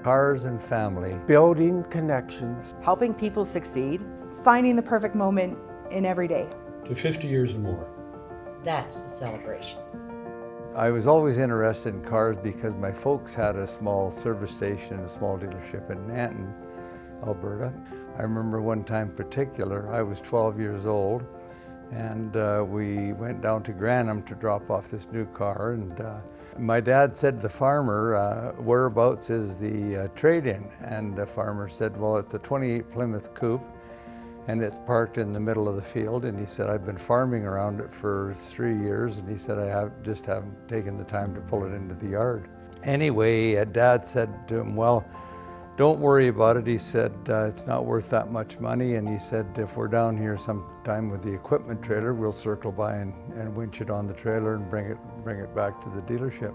Cars and family. Building connections. Helping people succeed. Finding the perfect moment in every day. To 50 years and more. That's the celebration. I was always interested in cars because my folks had a small service station, a small dealership in Nanton, Alberta. I remember one time in particular, I was 12 years old, and we went down to Granham to drop off this new car, and my dad said to the farmer, whereabouts is the trade-in? And the farmer said, well, it's a 28 Plymouth Coupe, and it's parked in the middle of the field. And he said, I've been farming around it for 3 years, and he said, I just haven't taken the time to pull it into the yard. Anyway, Dad said to him, well, don't worry about it. He said, it's not worth that much money. And he said, if we're down here sometime with the equipment trailer, we'll circle by and winch it on the trailer and bring it back to the dealership.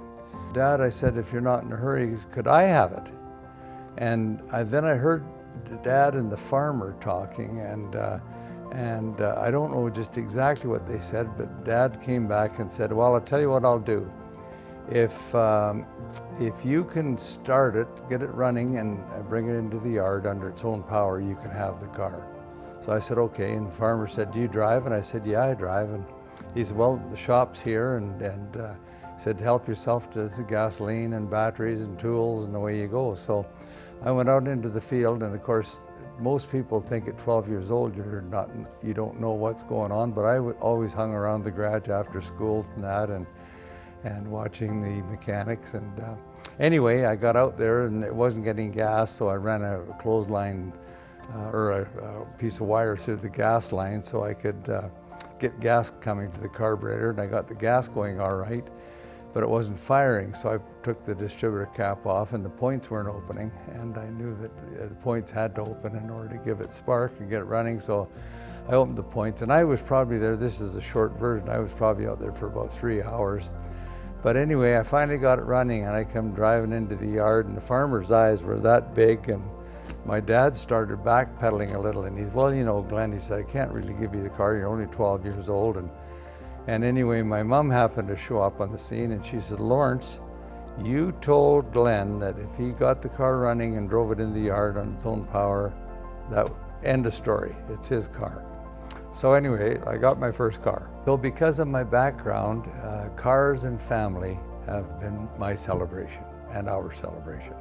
Dad, I said, if you're not in a hurry, could I have it? And then I heard Dad and the farmer talking, and I don't know just exactly what they said, but Dad came back and said, well, I'll tell you what I'll do. If you can start it, get it running, and bring it into the yard under its own power, you can have the car. So I said, okay. And the farmer said, do you drive? And I said, yeah, I drive. And he said, well, the shop's here, and said, help yourself to the gasoline and batteries and tools, and away you go. So I went out into the field, and of course, most people think at 12 years old you don't know what's going on, but I always hung around the garage after school and that, and watching the mechanics. And anyway, I got out there and it wasn't getting gas, so I ran a clothesline or a piece of wire through the gas line so I could get gas coming to the carburetor, and I got the gas going all right, but it wasn't firing. So I took the distributor cap off, and the points weren't opening, and I knew that the points had to open in order to give it spark and get it running. So I opened the points, and I was probably there, this is a short version, I was probably out there for about 3 hours. But anyway, I finally got it running, and I come driving into the yard, and the farmer's eyes were that big, and my dad started backpedaling a little, and he's, well, you know, Glenn, he said, I can't really give you the car, you're only 12 years old. And anyway, my mom happened to show up on the scene, and she said, Lawrence, you told Glenn that if he got the car running and drove it in the yard on its own power, that end of story, it's his car. So anyway, I got my first car. So because of my background, cars and family have been my celebration and our celebration.